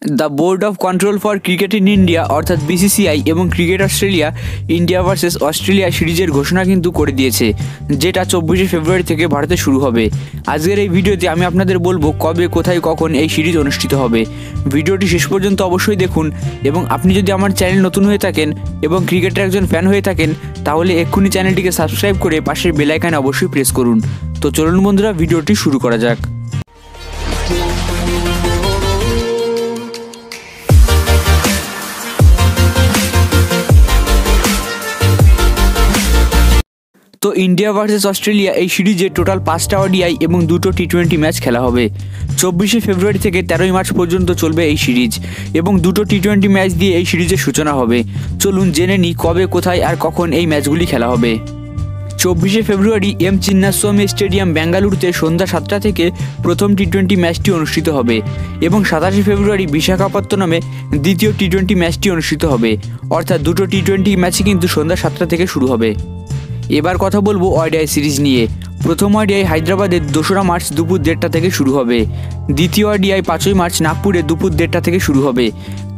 The board of control for cricket in India অর্থাৎ BCCI এবং cricket Australia India versus Australia সিরিজের ঘোষণা কিন্তু করে দিয়েছে, যেটা 24শে ফেব্রুয়ারি থেকে ভারতে শুরু হবে। আজকের এই ভিডিওতে আমি আপনাদের বলবো কবে, কোথায়, কখন এই সিরিজ অনুষ্ঠিত হবে। ভিডিওটি শেষ পর্যন্ত অবশ্যই দেখুন এবং আপনি যদি আমার চ্যানেল নতুন হয়ে থাকেন এবং ক্রিকেটের একজন ফ্যান হয়ে থাকেন তাহলে এক্ষুনি চ্যানেলটিকে সাবস্ক্রাইব করে পাশের বেল আইকনে অবশ্যই প্রেস করুন। তো চলুন বন্ধুরা, ভিডিওটি শুরু করা যাক। তো ইন্ডিয়া ভার্সেস অস্ট্রেলিয়া এই সিরিজে টোটাল 5টা ওডিআই এবং 2টো টি20 ম্যাচ খেলা হবে। 24শে ফেব্রুয়ারি থেকে 13ই মার্চ পর্যন্ত চলবে এই সিরিজ এবং 2টো টি20 ম্যাচ দিয়ে এই সিরিজের সূচনা হবে। চলুন জেনে নিই কবে, কোথায় আর কখন এই ম্যাচগুলি খেলা হবে। 24শে ফেব্রুয়ারি এম চিন্নাস্বামী স্টেডিয়াম বেঙ্গালুরুতে সন্ধ্যা 7টা থেকে প্রথম টি20 ম্যাচটি অনুষ্ঠিত হবে এবং 27শে ফেব্রুয়ারি বিশাখাপত্তনমে দ্বিতীয় টি20 ম্যাচটি অনুষ্ঠিত হবে। অর্থাৎ 2টো টি20 ম্যাচই কিন্তু সন্ধ্যা 7টা থেকে শুরু হবে। এবার কথা বলবো ওডিআই সিরিজ নিয়ে। প্রথম ওডিআই হায়দ্রাবাদে 2রা মার্চ দুপুর 1:30টা থেকে শুরু হবে। দ্বিতীয় ওডিআই 5ই মার্চ নাগপুরে দুপুর 1:30টা থেকে শুরু হবে।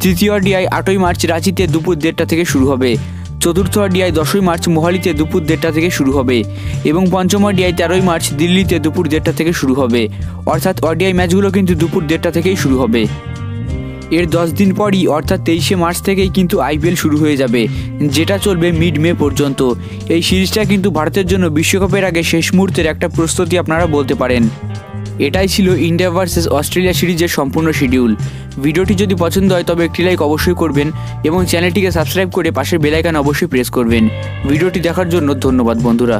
তৃতীয় ওডিআই 8ই মার্চ রাঁচিতে দুপুর 1:30টা থেকে শুরু হবে। চতুর্থ ওডিআই 10ই মার্চ মোহালিতে দুপুর 1:30টা থেকে শুরু হবে এবং পঞ্চম ওডিআই 13ই মার্চ দিল্লিতে দুপুর 1:30টা থেকে শুরু হবে। অর্থাৎ ওডিআই ম্যাচগুলো কিন্তু দুপুর 1:30টা থেকেই শুরু হবে। এর 10 দিন পরই অর্থাৎ 23শে মার্চ থেকেই কিন্তু আইপিএল শুরু হয়ে যাবে, যেটা চলবে মিড মে পর্যন্ত। এই সিরিজটা কিন্তু ভারতের জন্য বিশ্বকাপের আগে শেষ মুহূর্তের একটা প্রস্তুতি আপনারা বলতে পারেন। এটাই ছিল ইন্ডিয়া ভার্সেস অস্ট্রেলিয়া সিরিজের সম্পূর্ণ শিডিউল। ভিডিওটি যদি পছন্দ হয় তবে একটি লাইক অবশ্যই করবেন এবং চ্যানেলটিকে সাবস্ক্রাইব করে পাশের বেল আইকন অবশ্যই প্রেস করবেন। ভিডিওটি দেখার জন্য ধন্যবাদ বন্ধুরা।